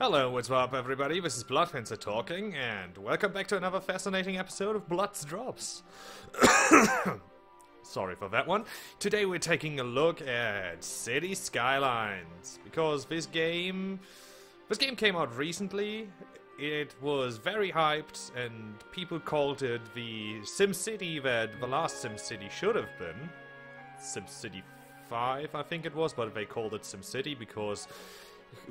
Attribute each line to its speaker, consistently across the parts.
Speaker 1: Hello, what's up everybody, this is Bloodfencer talking, and welcome back to another fascinating episode of Blood's Drops. Sorry for that one. Today we're taking a look at City Skylines, because this game came out recently. It was very hyped, and people called it the SimCity that the last SimCity should have been. SimCity 5, I think it was, but they called it SimCity because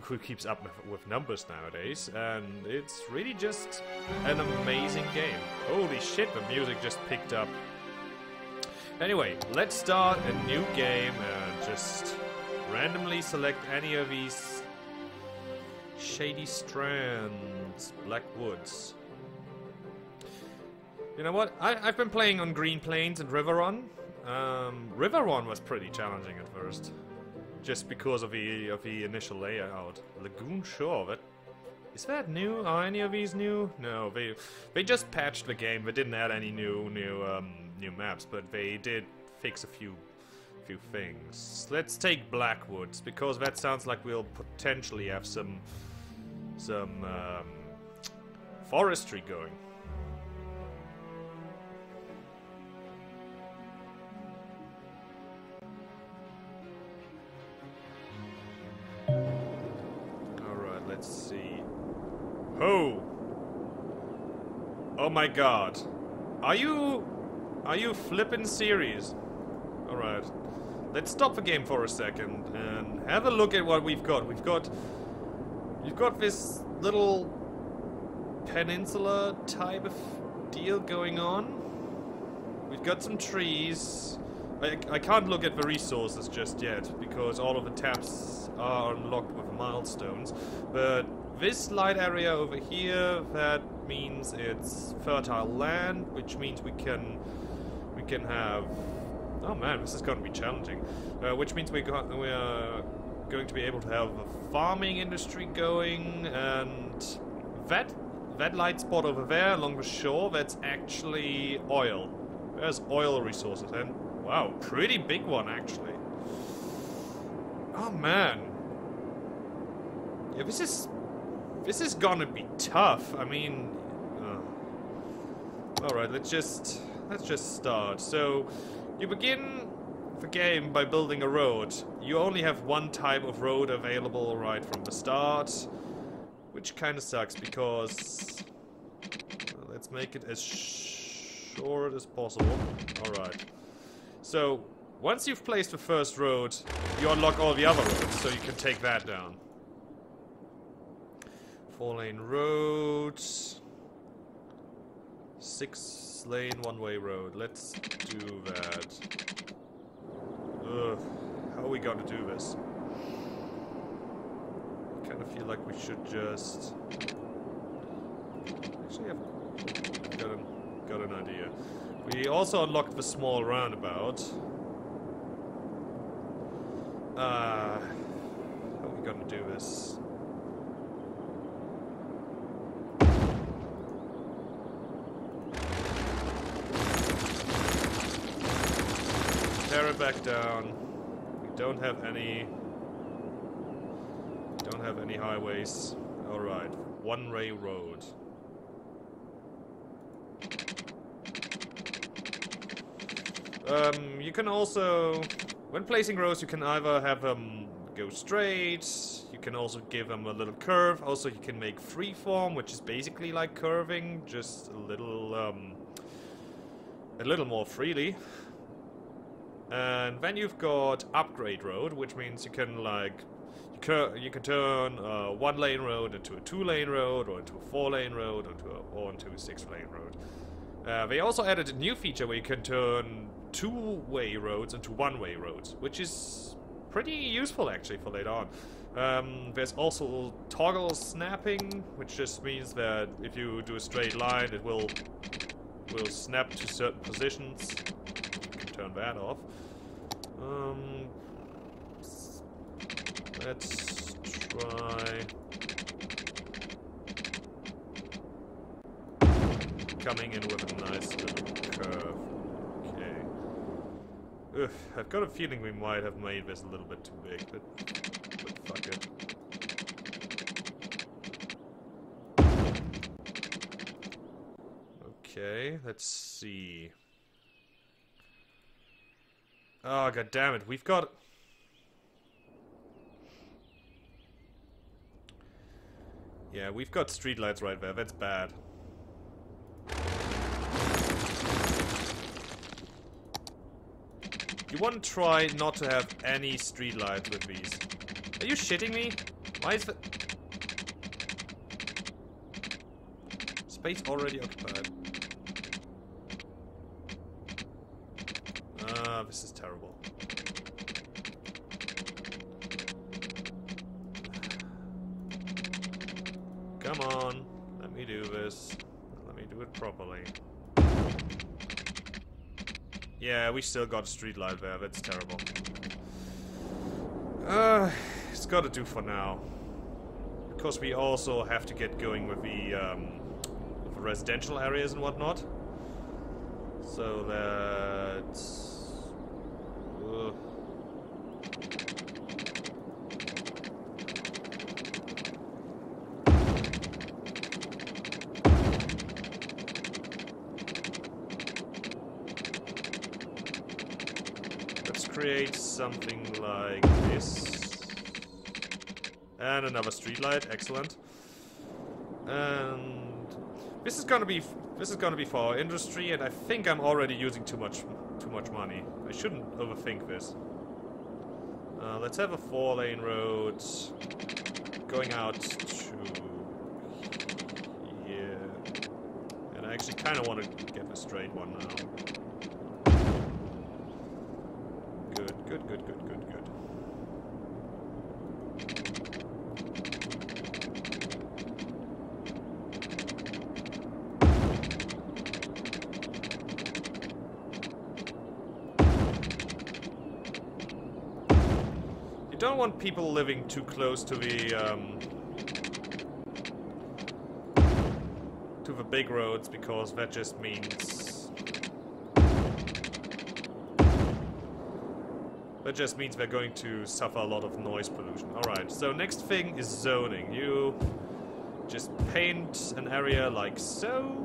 Speaker 1: who keeps up with numbers nowadays, and it's really just an amazing game. Holy shit, the music just picked up. Anyway, let's start a new game and just randomly select any of these shady strands, black woods. You know what? I've been playing on Green Plains and Riveron. Riveron was pretty challenging at first. Just because of the initial layout. Lagoon Shore, is that new? Are any of these new? No, they just patched the game. They didn't add any new maps, but they did fix a few things. Let's take Blackwoods, because that sounds like we'll potentially have some forestry going. Let's see. Oh my god. Are you flippin' serious? Alright. Let's stop the game for a second and have a look at what we've got. You've got this little peninsula type of deal going on. We've got some trees. I can't look at the resources just yet, because all of the tabs are unlocked with milestones. But this light area over here, that means it's fertile land, which means we can have... Oh man, this is going to be challenging. Which means we are going to be able to have a farming industry going, and that light spot over there along the shore, that's actually oil. There's oil resources, and wow, pretty big one actually. Oh man. Yeah, this is gonna be tough. I mean, all right, let's just start. So, you begin the game by building a road. You only have one type of road available right from the start, which kind of sucks because let's make it as short as possible. All right. So, once you've placed the first road, you unlock all the other roads, so you can take that down. 4-lane road, 6-lane one-way road. Let's do that. Ugh, how are we gonna do this? I kind of feel like we should just... Actually, I've got an idea. We also unlocked the small roundabout. How are we gonna do this? Tear it back down. We don't have any highways. Alright, one-way road. You can also, when placing roads, you can either have them go straight, you can also give them a little curve, also you can make freeform, which is basically like curving, just a little more freely. And then you've got upgrade road, which means you can like, you can turn a 1-lane road into a 2-lane road, or into a 4-lane road, or into a 6-lane road. They also added a new feature where you can turn 2-way roads into 1-way roads, which is pretty useful actually for later on. There's also toggle snapping, which just means that if you do a straight line, it will snap to certain positions. You can turn that off. Let's try coming in with a nice little curve. Okay. Ugh, I've got a feeling we might have made this a little bit too big, but fuck it. Okay, let's see. Oh, god damn it. We've got... Yeah, we've got streetlights right there. That's bad. You want to try not to have any streetlights with these. Are you shitting me? Why is the... Space already occupied. Ah, this is terrible. Come on, let me do this. Let me do it properly. Yeah, we still got a street light there. That's terrible. It's gotta do for now. Because we also have to get going with the residential areas and whatnot. So that's... create something like this. And another streetlight, excellent. And this is gonna be for our industry, and I think I'm already using too much money. I shouldn't overthink this. Let's have a 4-lane road going out to here. And I actually kind of want to get a straight one now. Good. You don't want people living too close to the big roads, because that just means... That just means we're going to suffer a lot of noise pollution. Alright, so next thing is zoning. You just paint an area like so.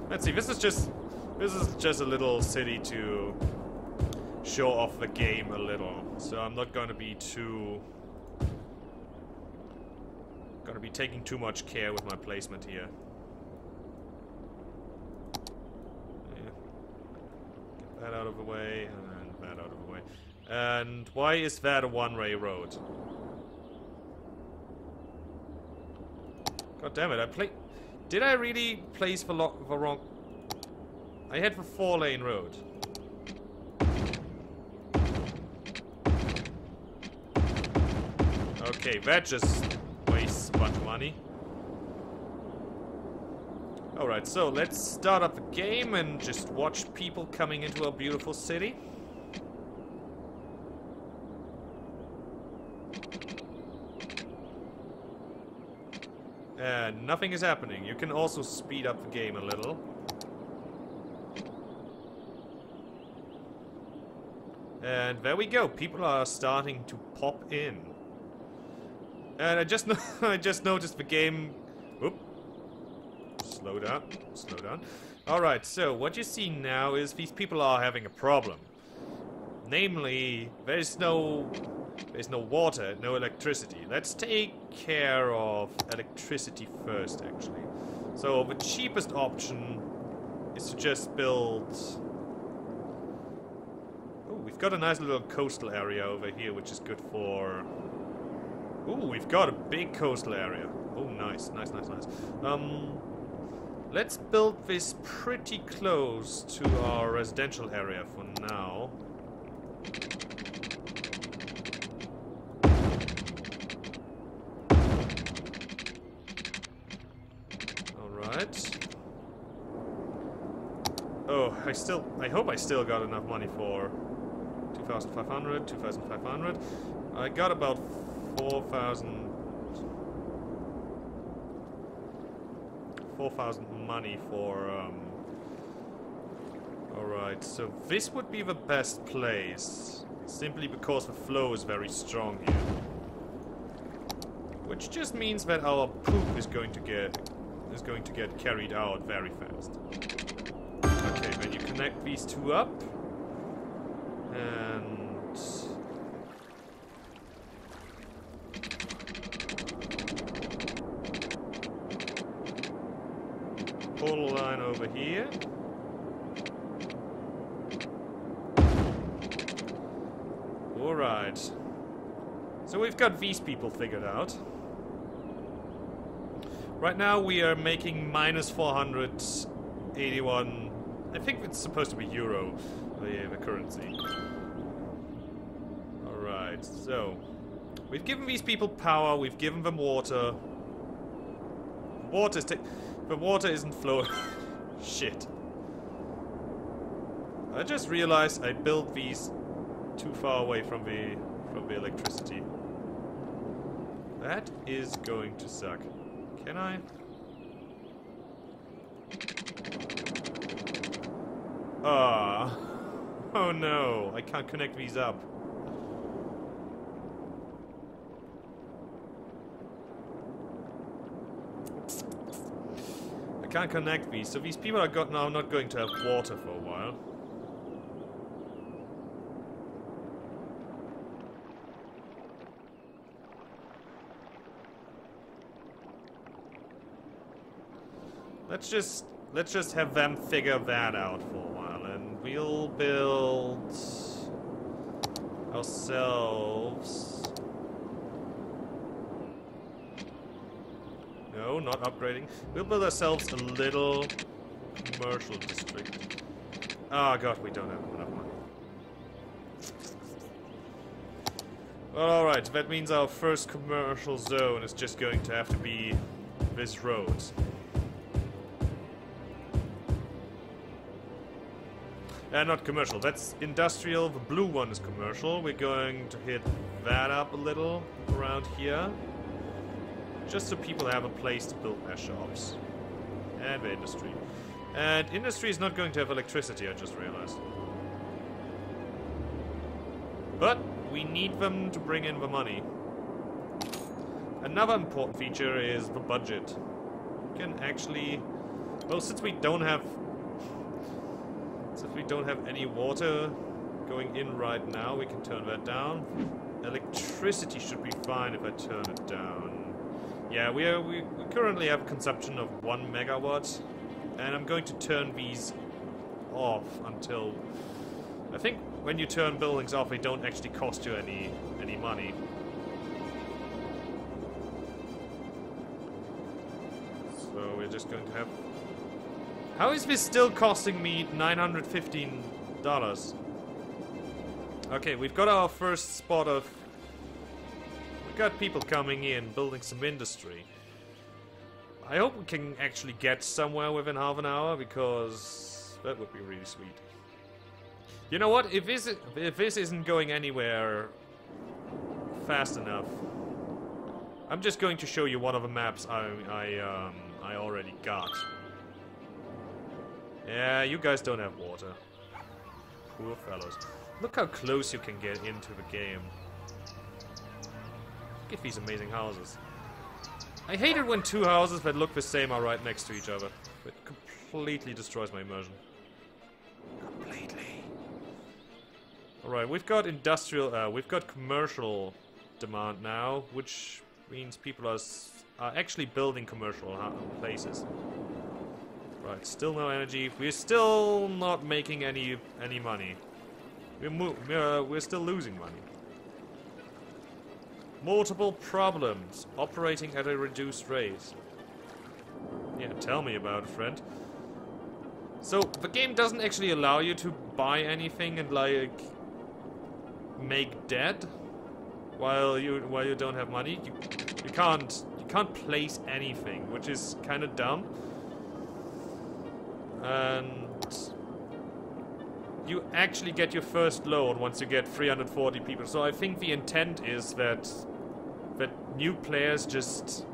Speaker 1: Let's see, this is just a little city to show off the game a little. So I'm not going to be taking too much care with my placement here. That out of the way, and that out of the way. And why is that a one-way road? God damn it, did I really place the wrong... I had the 4-lane road. Okay, that just wastes a bunch of money. Alright, so let's start up the game and just watch people coming into our beautiful city. And nothing is happening. You can also speed up the game a little. And there we go. People are starting to pop in. And I just noticed the game... Oop. Slow down. Alright, so what you see now is these people are having a problem. Namely, there's no water, no electricity. Let's take care of electricity first, actually. So the cheapest option is to just build... Oh, we've got a nice little coastal area over here, which is good for... Ooh, we've got a big coastal area. Oh, nice. Let's build this pretty close to our residential area for now. Alright. Oh, I hope I still got enough money for 2,500. I got about 4,000 money for, Alright, so this would be the best place. Simply because the flow is very strong here. Which just means that our poop is going to get carried out very fast. Okay, then you connect these two up. And pull a line over here. Alright. So we've got these people figured out. Right now we are making minus 481. I think it's supposed to be euro, the currency. Alright, so we've given these people power, we've given them water. The water isn't flowing. Shit. I just realized I built these too far away from the electricity. That is going to suck. Can I? Ah. Oh no, I can't connect these up. I can't connect these, so these people are now not going to have water for a while. Let's just have them figure that out for a while, and we'll build ourselves. No, not upgrading. We'll build ourselves a little commercial district. Oh god, we don't have enough money. Well, alright, that means our first commercial zone is just going to have to be this road. Not commercial, that's industrial. The blue one is commercial. We're going to hit that up a little around here. Just so people have a place to build their shops. And the industry. And industry is not going to have electricity, I just realized. But we need them to bring in the money. Another important feature is the budget. We can actually... Well, since we don't have any water going in right now, we can turn that down. Electricity should be fine if I turn it down. Yeah, we currently have a consumption of 1 megawatt, and I'm going to turn these off until... I think when you turn buildings off, they don't actually cost you any money. So we're just going to have... How is this still costing me $915? Okay, we've got our first spot of... We've got people coming in, building some industry. I hope we can actually get somewhere within half an hour, because that would be really sweet. You know what? If this isn't going anywhere fast enough, I'm just going to show you one of the maps I already got. Yeah, you guys don't have water. Poor fellows. Look how close you can get into the game. Look at these amazing houses. I hate it when two houses that look the same are right next to each other. It completely destroys my immersion. Completely. Alright, we've got industrial, we've got commercial demand now, which means people are actually building commercial places. Right, still no energy. We're still not making any money. We're still losing money. Multiple problems. Operating at a reduced rate. Yeah, tell me about it, friend. So, the game doesn't actually allow you to buy anything and, like, make debt while you don't have money. You can't place anything, which is kind of dumb. And you actually get your first loan once you get 340 people. So I think the intent is that new players just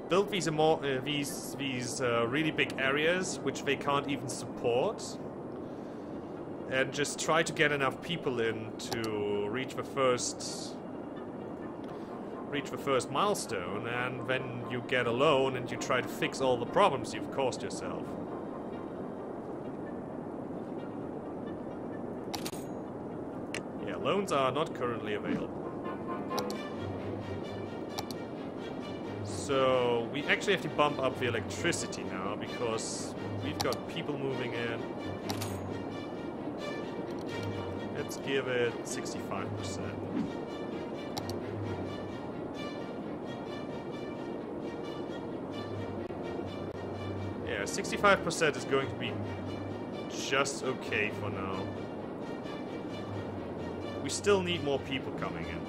Speaker 1: build these really big areas which they can't even support, and just try to get enough people in to reach the first reach the first milestone, and then you get a loan and you try to fix all the problems you've caused yourself. Yeah, loans are not currently available. So we actually have to bump up the electricity now because we've got people moving in. Let's give it 65%. Yeah, 65% is going to be just okay for now. We still need more people coming in.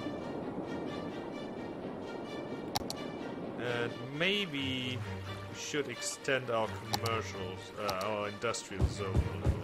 Speaker 1: And maybe we should extend our commercials, our industrial zone a little.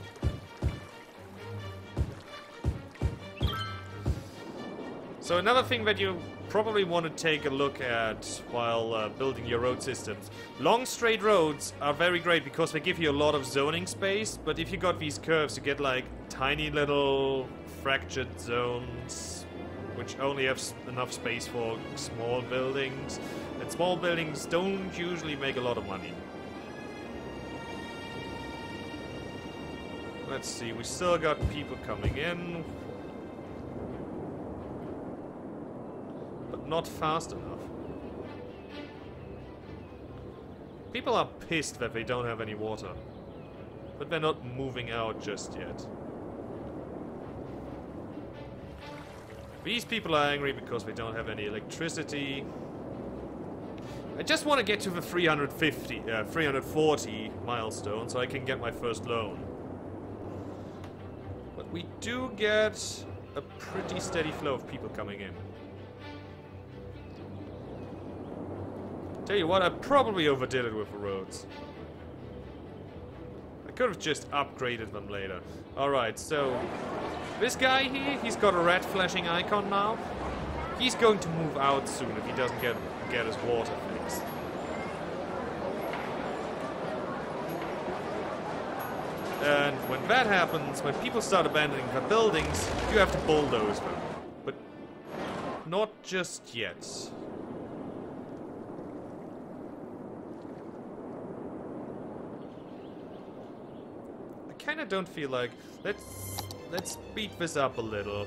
Speaker 1: So another thing that you probably want to take a look at while building your road systems. Long straight roads are very great because they give you a lot of zoning space, but if you got these curves you get like tiny little fractured zones which only have enough space for small buildings, and small buildings don't usually make a lot of money. Let's see, we still got people coming in. Not fast enough. People are pissed that they don't have any water, but they're not moving out just yet. These people are angry because they don't have any electricity. I just want to get to the 340 milestone so I can get my first loan. But we do get a pretty steady flow of people coming in. Tell you what, I probably overdid it with the roads. I could have just upgraded them later. Alright, so this guy here, he's got a red flashing icon now. He's going to move out soon if he doesn't get his water fixed. And when that happens, when people start abandoning their buildings, you have to bulldoze them. But not just yet. Kinda don't feel like let's speed this up a little.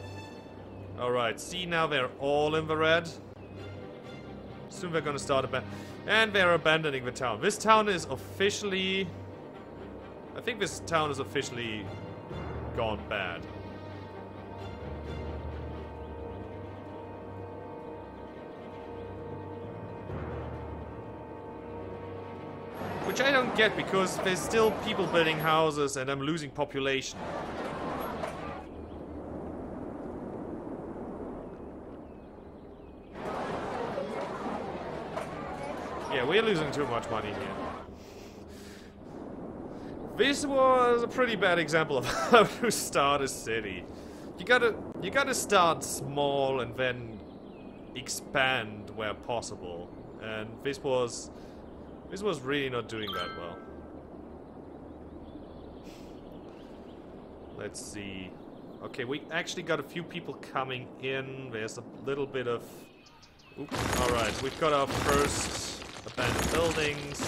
Speaker 1: Alright, see, now they're all in the red. Soon they're gonna start and they're abandoning the town. This town is officially, I think this town is officially gone bad. Which I don't get, because there's still people building houses and I'm losing population. Yeah, we're losing too much money here. This was a pretty bad example of how to start a city. You gotta start small and then expand where possible. And this was really not doing that well. Let's see. Okay, we actually got a few people coming in. There's a little bit of... Oops. Alright, we've got our first abandoned buildings.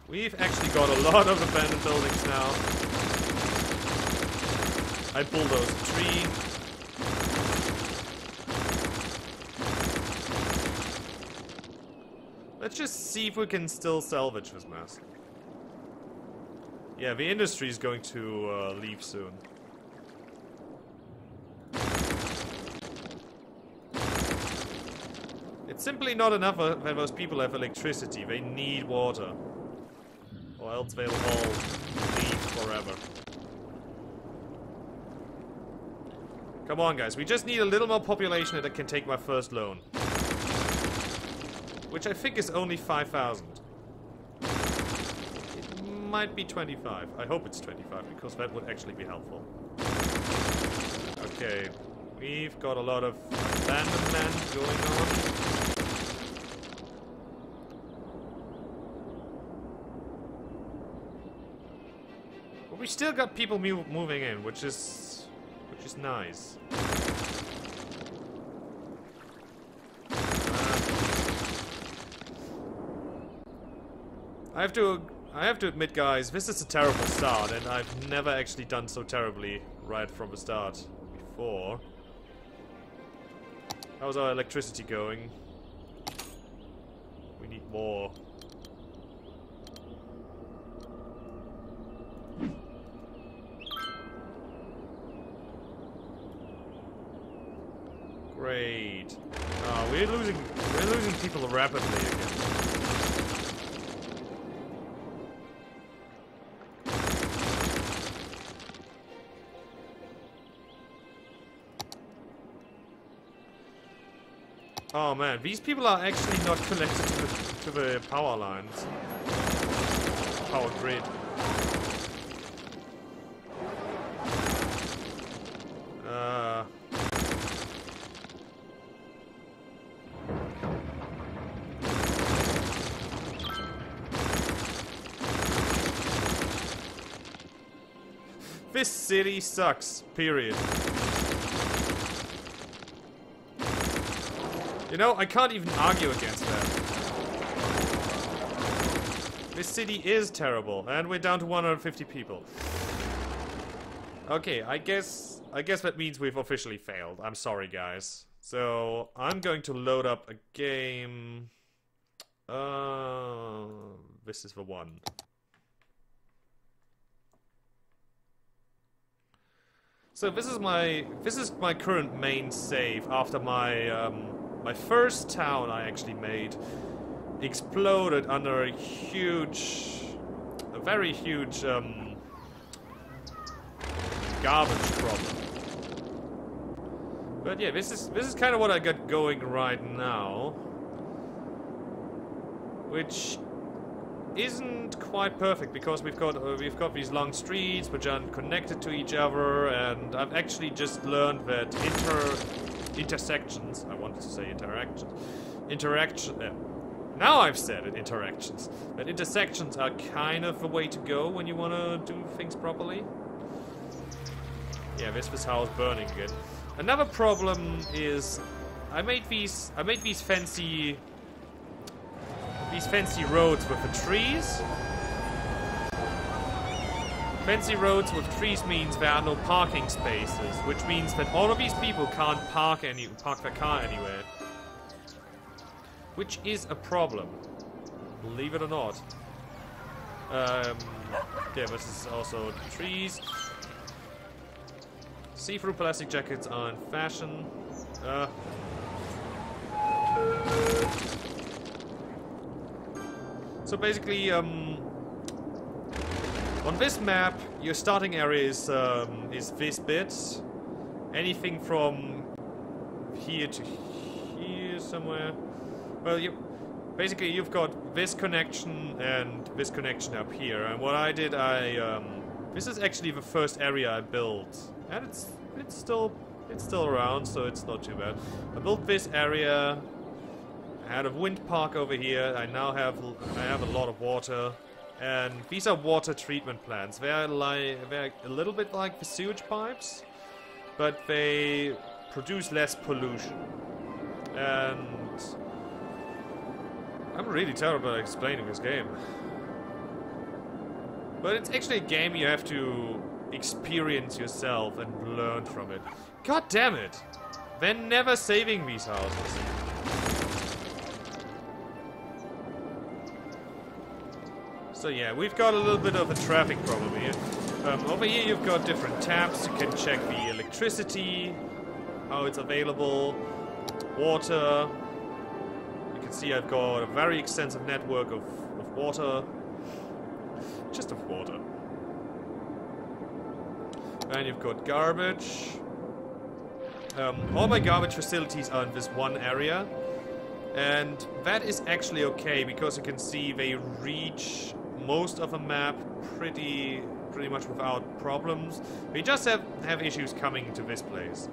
Speaker 1: We've actually got a lot of abandoned buildings now. I bulldozed a tree. Let's just see if we can still salvage this mess. Yeah, the industry is going to leave soon. It's simply not enough that those people have electricity. They need water. Or else they'll all leave forever. Come on, guys. We just need a little more population that can take my first loan. Which I think is only 5,000. It might be 25. I hope it's 25, because that would actually be helpful. Okay. We've got a lot of abandonment going on. But we still got people moving in, which is which is nice. I have to admit, guys, this is a terrible start, and I've never actually done so terribly right from the start before. How's our electricity going? We need more. Great. Oh, we're losing people rapidly again. Oh man, these people are actually not connected to the power lines. Power grid. This city sucks, period. You know, I can't even argue against that. This city is terrible, and we're down to 150 people. Okay, I guess that means we've officially failed. I'm sorry, guys. So, I'm going to load up a game. This is the one. So this is my current main save after my my first town I actually made exploded under a very huge garbage problem. But yeah, this is kind of what I got going right now, which isn't quite perfect because we've got these long streets which aren't connected to each other, and I've actually just learned that intersections. I wanted to say interactions. Now I've said it. Interactions. That intersections are kind of the way to go when you want to do things properly. Yeah, this house burning again. Another problem is I made these fancy roads with the trees. Fancy roads with trees means there are no parking spaces, which means that all of these people can't park their car anywhere. Which is a problem, believe it or not. Yeah, this is also trees. See-through plastic jackets are in fashion. So basically, on this map, your starting area is this bit. Anything from here to here somewhere. Well, you've got this connection and this connection up here. And what I did, this is actually the first area I built, and it's still around, so it's not too bad. I built this area. I had a wind park over here. I have a lot of water, and these are water treatment plants. They're a little bit like the sewage pipes, but they produce less pollution. And I'm really terrible at explaining this game, but it's actually a game you have to experience yourself and learn from it. God damn it! They're never saving these houses. So yeah, we've got a little bit of a traffic problem here. Over here you've got different tabs. You can check the electricity, how it's available, water. You can see I've got a very extensive network of water. Just of water. And you've got garbage. All my garbage facilities are in this one area. And that is actually okay, because you can see they reach most of the map pretty much without problems. We just have issues coming to this place.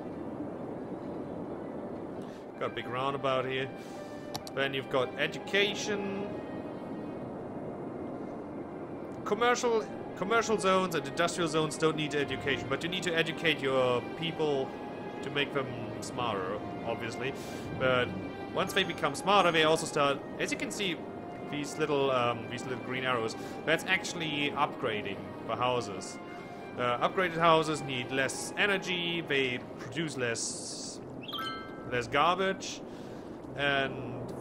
Speaker 1: Got a big roundabout here. Then you've got education. commercial zones and industrial zones don't need education, but you need to educate your people to make them smarter, obviously. But once they become smarter, they also start, as you can see, these little green arrows. That's actually upgrading the houses. Upgraded houses need less energy. They produce less garbage, and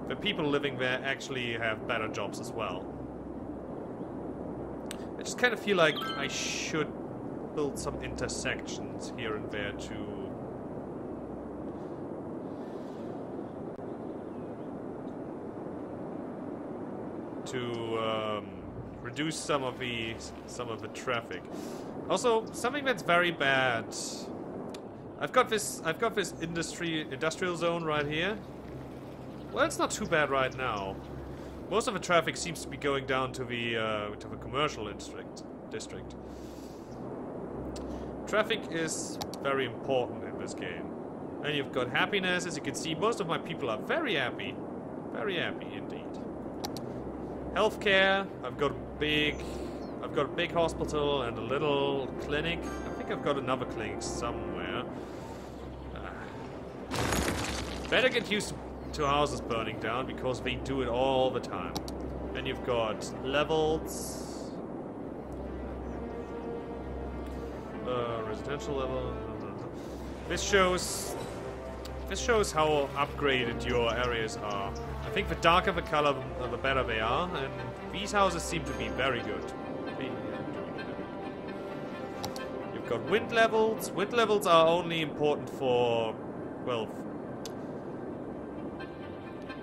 Speaker 1: the people living there actually have better jobs as well. I just kind of feel like I should build some intersections here and there to reduce some of the traffic. Also, something that's very bad. I've got this industrial zone right here. Well, it's not too bad right now. Most of the traffic seems to be going down to the commercial district. Traffic is very important in this game. And you've got happiness. As you can see, most of my people are very happy. Very happy indeed. Healthcare. I've got a big hospital and a little clinic. I think I've got another clinic somewhere. Better get used to houses burning down because they do it all the time. Then you've got levels. Residential level. This shows how upgraded your areas are. I think the darker the color, the better they are, and these houses seem to be very good. You've got wind levels. Wind levels are only important for, well,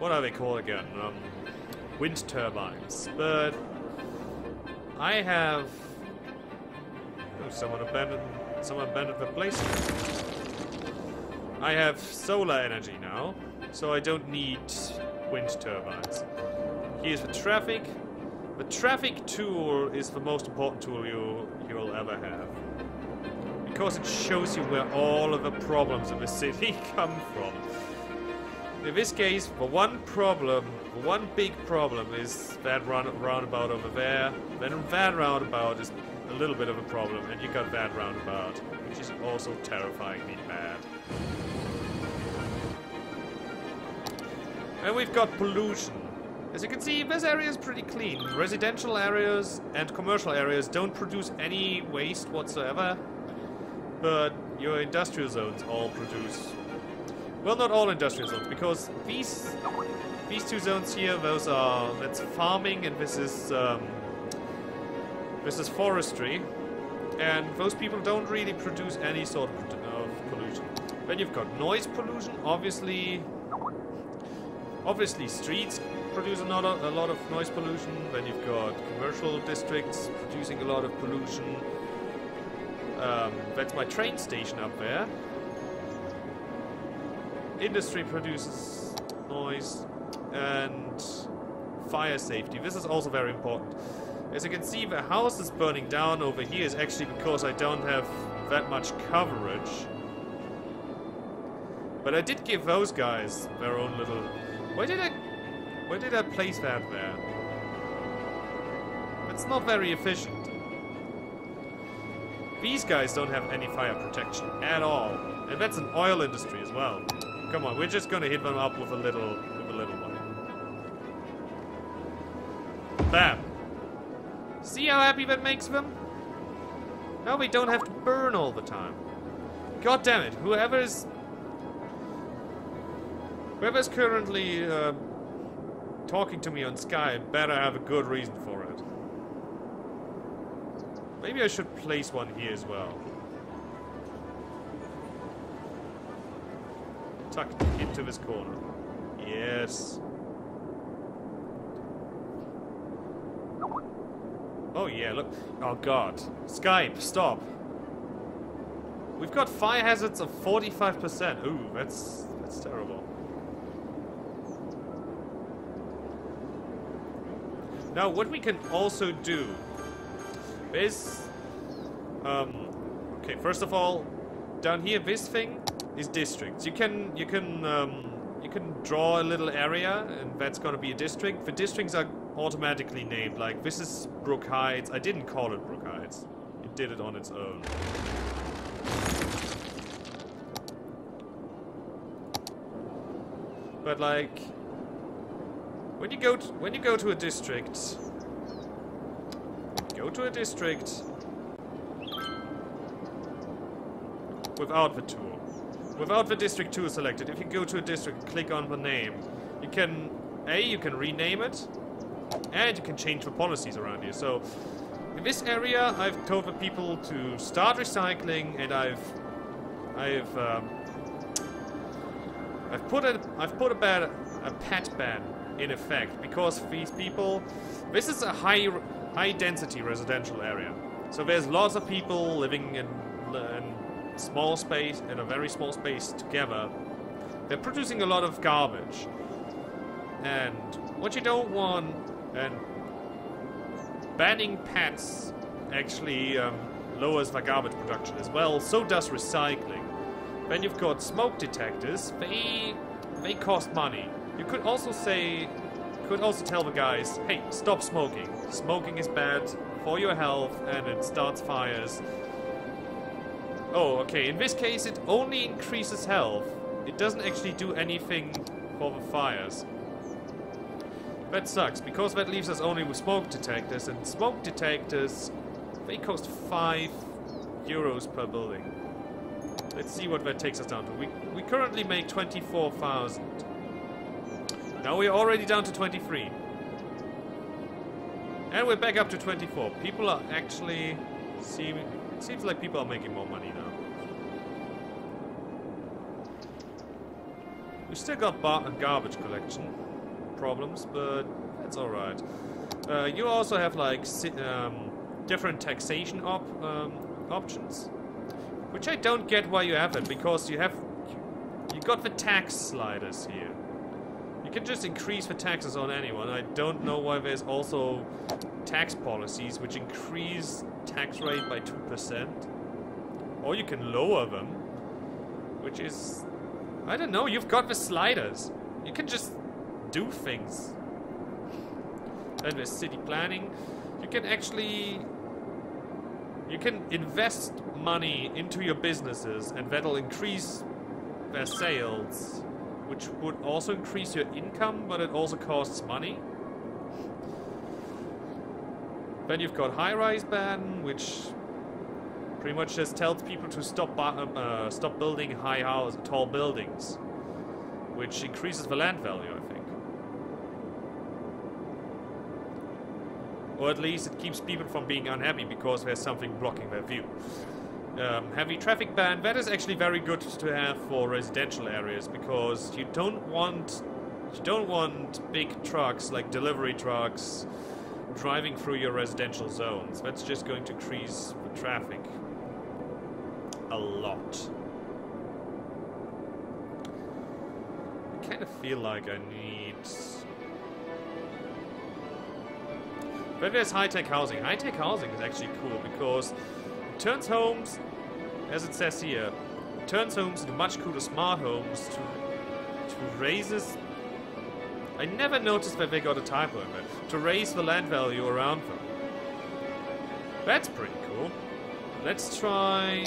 Speaker 1: what are they called again? Wind turbines. But I have... Oh, someone abandoned the place. I have solar energy now, so I don't need wind turbines. Here's the traffic. The traffic tool is the most important tool you'll ever have, because it shows you where all of the problems in the city come from. In this case, the one big problem is that roundabout over there. Then that roundabout is a little bit of a problem, and you got that roundabout, which is also terrifyingly bad. And we've got pollution. As you can see, this area is pretty clean. Residential areas and commercial areas don't produce any waste whatsoever, but your industrial zones all produce... Well, not all industrial zones, because these two zones here, that's farming, and this is forestry, and those people don't really produce any sort of pollution. Then you've got noise pollution. Obviously streets produce a lot of noise pollution. Then you've got commercial districts producing a lot of pollution. That's my train station up there. Industry produces noise, and fire safety. This is also very important. As you can see, the house is burning down over here is actually because I don't have that much coverage. But I did give those guys their own little... Why did I place that there? It's not very efficient. These guys don't have any fire protection at all. And that's an oil industry as well. Come on, we're just gonna hit them up with a little one. Bam! See how happy that makes them? Now we don't have to burn all the time. God damn it, whoever's currently talking to me on Skype better have a good reason for it. Maybe I should place one here as well. Tucked into this corner. Yes. Oh yeah, look. Oh god. Skype, stop. We've got fire hazards of 45%. Ooh, that's terrible. Now, what we can also do is... okay, first of all, down here, this thing is districts. You can draw a little area, and that's going to be a district. The districts are automatically named. Like, this is Brook Heights. I didn't call it Brook Heights. It did it on its own. But like, when you go to a district, without the tool, without the district tool selected, if you go to a district, click on the name, you can rename it, and you can change the policies around you. So in this area, I've told the people to start recycling, and I've put a pet ban in effect, because these people, this is a high density residential area, so there's lots of people living in small space, in a very small space together. They're producing a lot of garbage, and what you don't want, and banning pets actually lowers the garbage production as well. So does recycling. Then you've got smoke detectors. They cost money. You could also tell the guys, hey, stop smoking. Smoking is bad for your health and it starts fires. Oh, okay, in this case it only increases health. It doesn't actually do anything for the fires. That sucks, because that leaves us only with smoke detectors, and smoke detectors, they cost €5 per building. Let's see what that takes us down to. We currently make 24,000. Now we're already down to 23. And we're back up to 24. People are actually seeming... It seems like people are making more money now. We still got garbage collection problems, but that's alright. You also have like different taxation options, which I don't get why you have it, because you got the tax sliders here. You can just increase the taxes on anyone. I don't know why there's also tax policies which increase tax rate by 2%. Or you can lower them, which is... I don't know, you've got the sliders. You can just do things. And with city planning, you can actually... You can invest money into your businesses, and that'll increase their sales, which would also increase your income, but it also costs money. Then you've got high-rise ban, which pretty much just tells people to stop building tall buildings, which increases the land value, I think. Or at least it keeps people from being unhappy because there's something blocking their view. Heavy traffic ban, that is actually very good to have for residential areas, because you don't want big trucks like delivery trucks driving through your residential zones. That's just going to increase the traffic a lot. I kind of feel like I need... But there's high-tech housing. High-tech housing is actually cool because it turns homes, as it says here, it turns homes into much cooler smart homes to raises... I never noticed that they got a typo in there. To raise the land value around them. That's pretty cool. Let's try...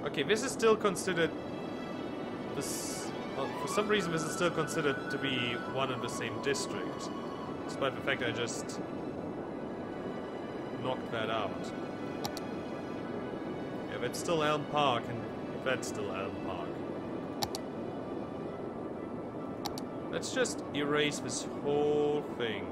Speaker 1: Okay, this is still considered... for some reason this is still considered to be one and the same district. Despite the fact I just knocked that out. Yeah, that's still Elm Park, and that's still Elm Park. Let's just erase this whole thing.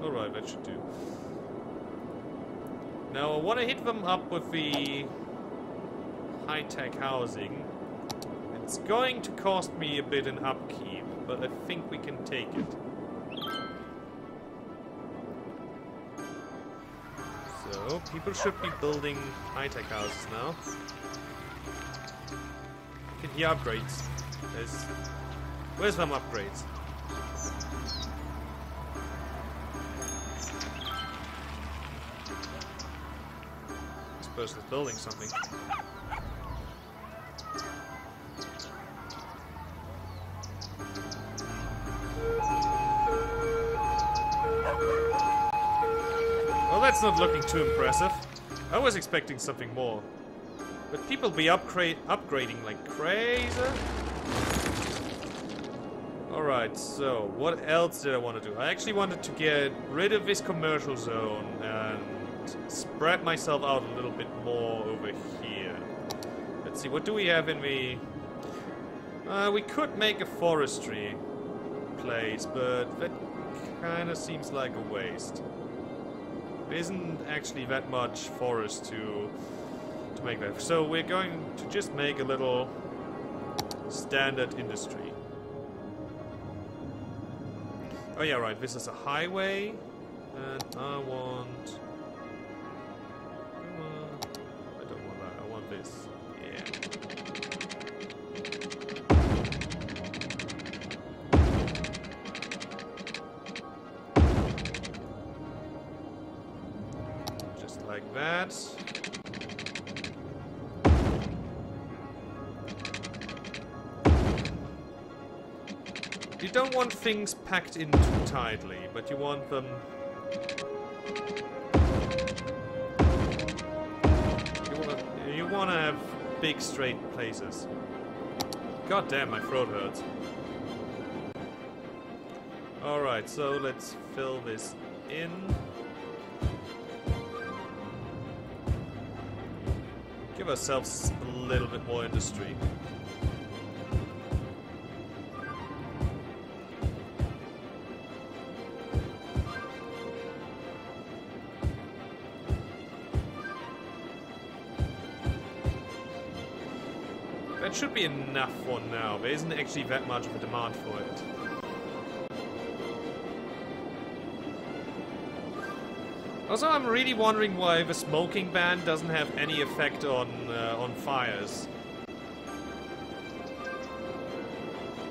Speaker 1: Alright, that should do. Now I want to hit them up with the high-tech housing. It's going to cost me a bit in upkeep, but I think we can take it. So... go. People should be building high-tech houses now. You can hear upgrades. Where's some upgrades? This person's building something. Well, that's not looking too impressive. I was expecting something more. But people be upgrading like crazy. Alright, so what else did I want to do? I actually wanted to get rid of this commercial zone and spread myself out a little bit more over here. Let's see, what do we have in the... we could make a forestry place, but that kind of seems like a waste. There isn't actually that much forest to make that. So we're going to just make a little standard industry. Oh yeah, right, this is a highway, and I want... I don't want that, I want this. Yeah. Just like that. You don't want things packed in too tightly, but you want them... You want to have big straight places. God damn, my throat hurts. Alright, so let's fill this in. Give ourselves a little bit more industry. That should be enough for now. There isn't actually that much of a demand for it. Also, I'm really wondering why the smoking ban doesn't have any effect on fires.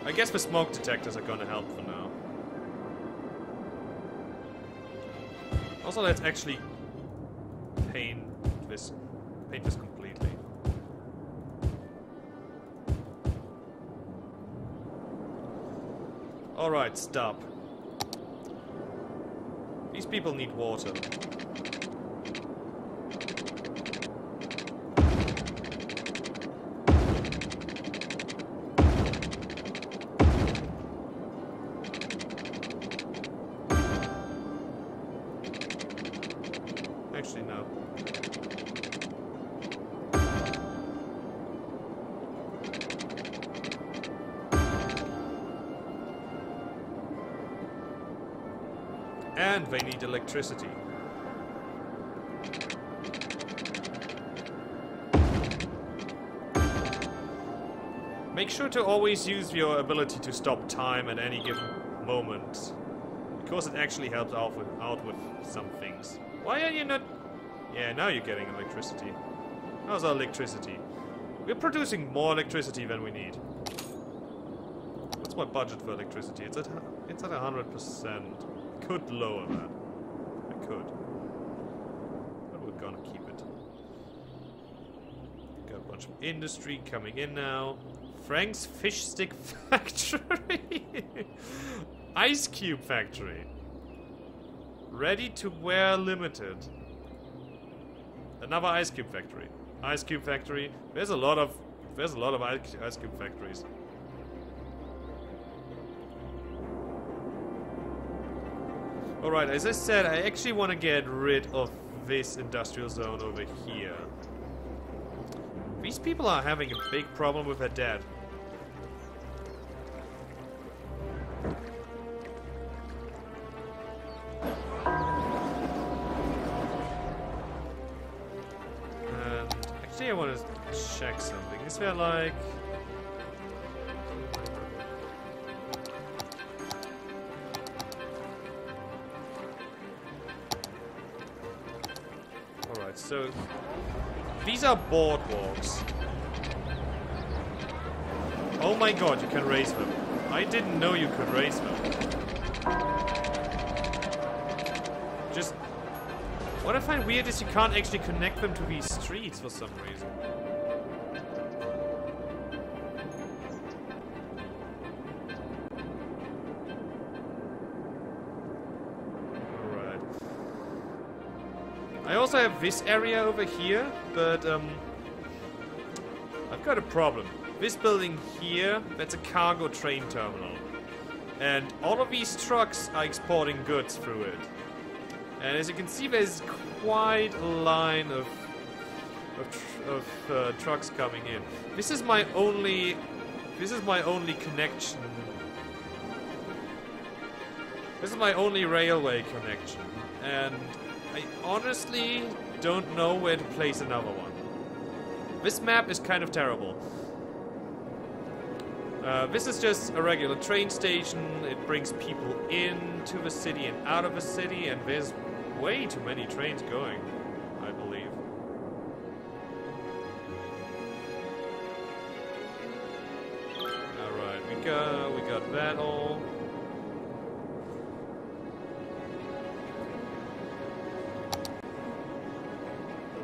Speaker 1: I guess the smoke detectors are gonna help for now. Also, let's actually paint this completely. Alright, stop. These people need water. Actually, no. And they need electricity. Make sure to always use your ability to stop time at any given moment, because it actually helps out with some things. Why are you not... Yeah, now you're getting electricity. How's our electricity? We're producing more electricity than we need. What's my budget for electricity? It's at 100%. Could lower that. I could. But we're gonna keep it. Got a bunch of industry coming in now. Frank's Fish Stick Factory. Ice Cube Factory. Ready to Wear Limited. Another Ice Cube Factory. Ice Cube Factory. There's a lot of Ice Cube factories. Alright, as I said, I actually want to get rid of this industrial zone over here. These people are having a big problem with their debt. Actually, I want to check something. Is there like... So these are boardwalks. Oh my god, you can raise them. I didn't know you could raise them. Just... what I find weird is you can't actually connect them to these streets for some reason. Alright. I also have this area over here, but I've got a problem. This building here, that's a cargo train terminal. And all of these trucks are exporting goods through it. And as you can see, there's quite a line of trucks coming in. This is my only connection. This is my only railway connection. And I honestly don't know where to place another one. This map is kind of terrible. This is just a regular train station. It brings people into the city and out of the city, and there's way too many trains going, I believe. Alright, we got that all.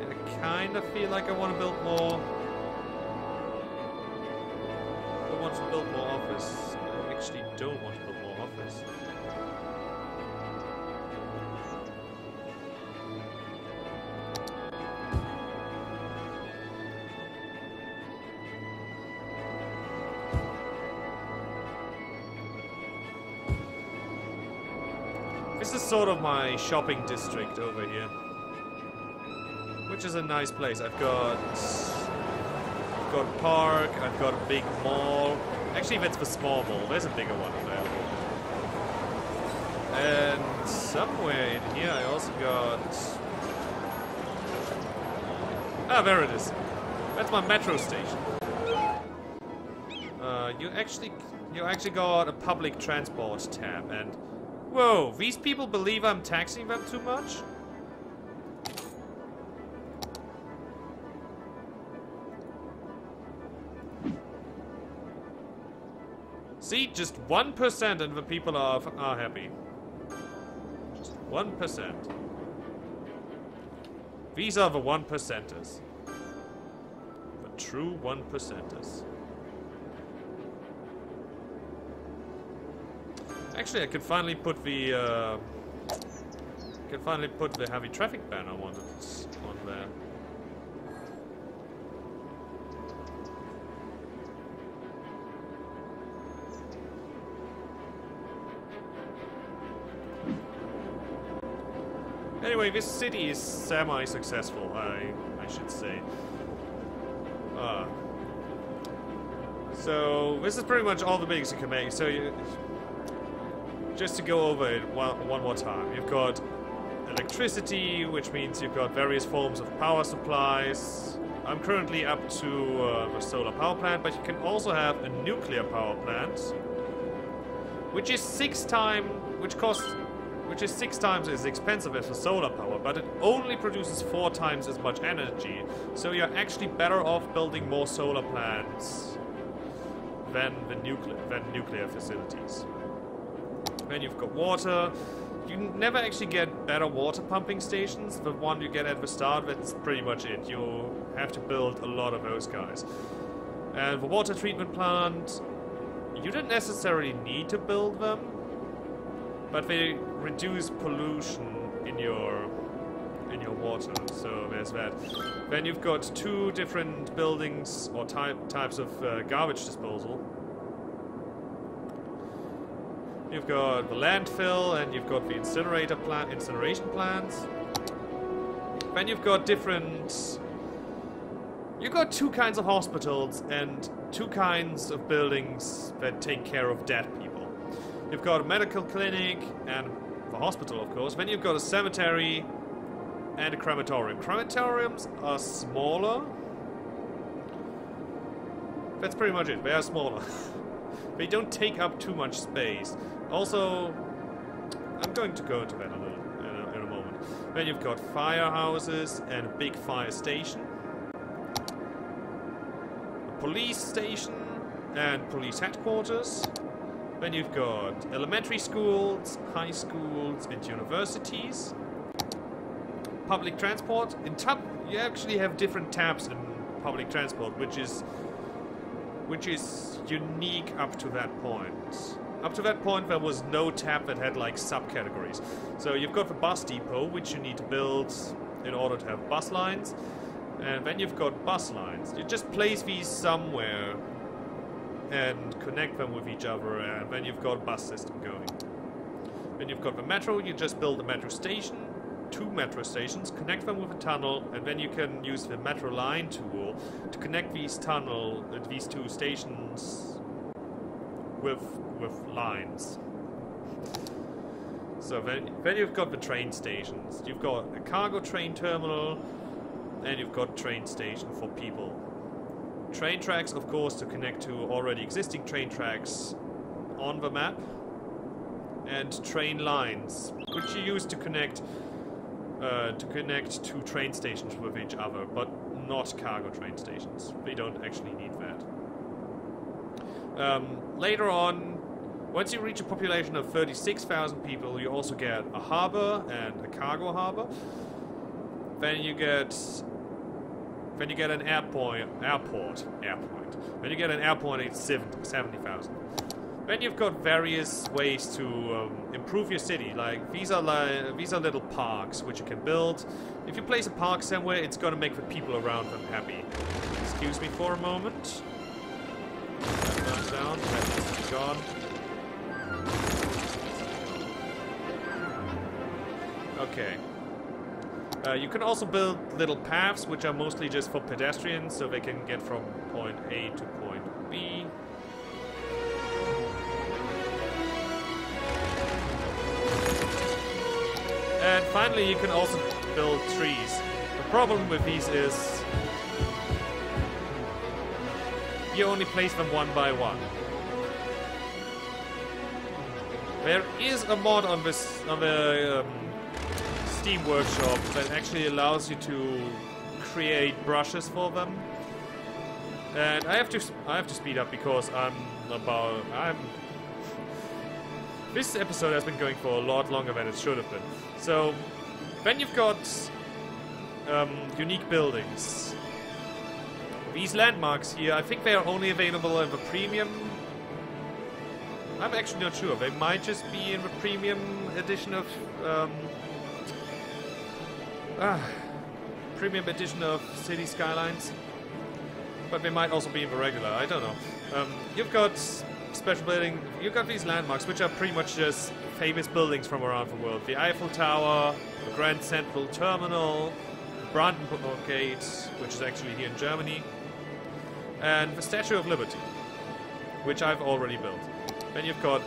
Speaker 1: I kind of feel like I want to build more. I want to build more office. I actually don't want to build more office. This is sort of my shopping district over here, which is a nice place. I've got a park, I've got a big mall. Actually, that's the small mall. There's a bigger one available. And somewhere in here, I also got... ah, there it is. That's my metro station. You actually got a public transport tab, and whoa, these people believe I'm taxing them too much? See, just 1% of the people are happy. Just 1%. These are the 1%ers. The true 1%ers. Actually, I could finally put the heavy traffic ban I wanted on there. Anyway, this city is semi-successful, I should say. So this is pretty much all the bigs you can make. So just to go over it one more time, you've got electricity, which means you've got various forms of power supplies. I'm currently up to a solar power plant, but you can also have a nuclear power plant, which is 6 times as expensive as the solar power, but it only produces 4 times as much energy. So you're actually better off building more solar plants than nuclear facilities. Then you've got water. You never actually get better water pumping stations. The one you get at the start, that's pretty much it. You have to build a lot of those guys. And the water treatment plant, you don't necessarily need to build them, but they reduce pollution in your water. So there's that. Then you've got 2 different buildings or types of garbage disposal. You've got the landfill, and you've got the incineration plants. Then you've got you've got 2 kinds of hospitals and 2 kinds of buildings that take care of dead people. You've got a medical clinic and the hospital, of course. Then you've got a cemetery and a crematorium. Crematoriums are smaller. That's pretty much it. They are smaller. They don't take up too much space. Also, I'm going to go into that in a moment. Then you've got firehouses and a big fire station. A police station and police headquarters. Then you've got elementary schools, high schools, and universities. Public transport. You actually have different tabs in public transport, which is unique up to that point. Up to that point, there was no tab that had like subcategories. So you've got the bus depot, which you need to build in order to have bus lines, and then you've got bus lines. You just place these somewhere and connect them with each other, and then you've got a bus system going. Then you've got the metro. You just build a metro station. 2 metro stations, connect them with a tunnel, and then you can use the metro line tool to connect these 2 stations with lines. So then you've got the train stations. You've got a cargo train terminal, and you've got train station for people. Train tracks, of course, to connect to already existing train tracks on the map, and train lines, which you use to connect 2 train stations with each other, but not cargo train stations. We don't actually need that. Later on, once you reach a population of 36,000 people, you also get a harbor and a cargo harbor. Then you get an airport. Then you get an airport at 70,000. Then you've got various ways to improve your city. Like these are little parks which you can build. If you place a park somewhere, it's gonna make the people around them happy. Excuse me for a moment. That burns down. That needs to be gone. Okay. You can also build little paths, which are mostly just for pedestrians, so they can get from point A to point B. And finally, you can also build trees. The problem with these is you only place them one by one. There is a mod on the Steam Workshop that actually allows you to create brushes for them. And I have to speed up because this episode has been going for a lot longer than it should have been. So, then you've got unique buildings. These landmarks here, I think they are only available in the premium. I'm actually not sure. They might just be in the premium edition of City Skylines. But they might also be in the regular. I don't know. You've got special building. You've got these landmarks, which are pretty much just famous buildings from around the world. The Eiffel Tower, the Grand Central Terminal, the Brandenburg Gate, which is actually here in Germany, and the Statue of Liberty, which I've already built. Then you've got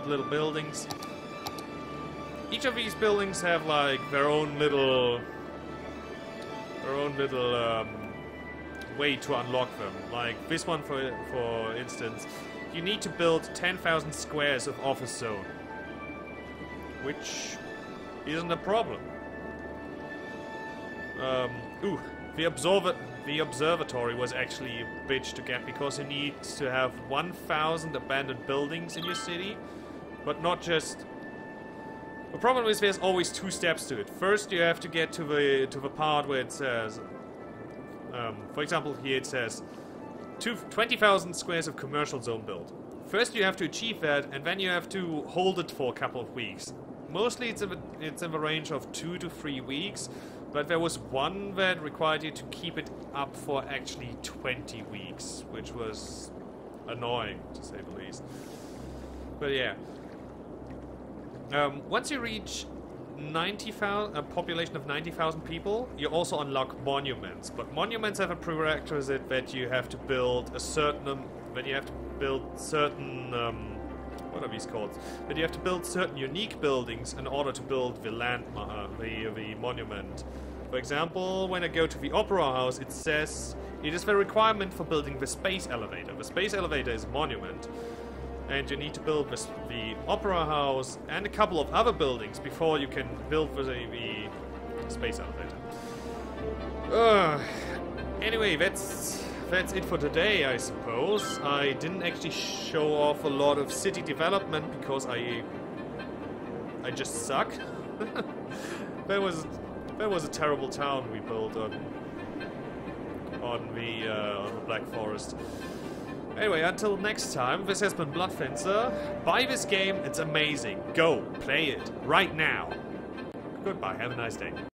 Speaker 1: little buildings. Each of these buildings have like their own little way to unlock them. Like this one, for instance, you need to build 10,000 squares of office zone, which isn't a problem. The observatory was actually a bitch to get because you need to have 1,000 abandoned buildings in your city, but not just. The problem is there's always 2 steps to it. First, you have to get to the part where it says, for example, here it says 20,000 squares of commercial zone built. First, you have to achieve that, and then you have to hold it for a couple of weeks. Mostly, it's in the range of 2 to 3 weeks, but there was one that required you to keep it up for actually 20 weeks, which was annoying, to say the least. But yeah. Once you reach a population of 90,000 people, you also unlock monuments. But monuments have a prerequisite that you have to build what are these called? That you have to build certain unique buildings in order to build the the monument. For example, when I go to the Opera House, it says it is the requirement for building the space elevator. The space elevator is a monument. And you need to build this, the Opera House and a couple of other buildings before you can build the space elevator. Anyway, that's it for today, I suppose. I didn't actually show off a lot of city development because I just suck. That was a terrible town we built on the Black Forest. Anyway, until next time, this has been Bloodfencer. Buy this game, it's amazing. Go, play it, right now. Goodbye, have a nice day.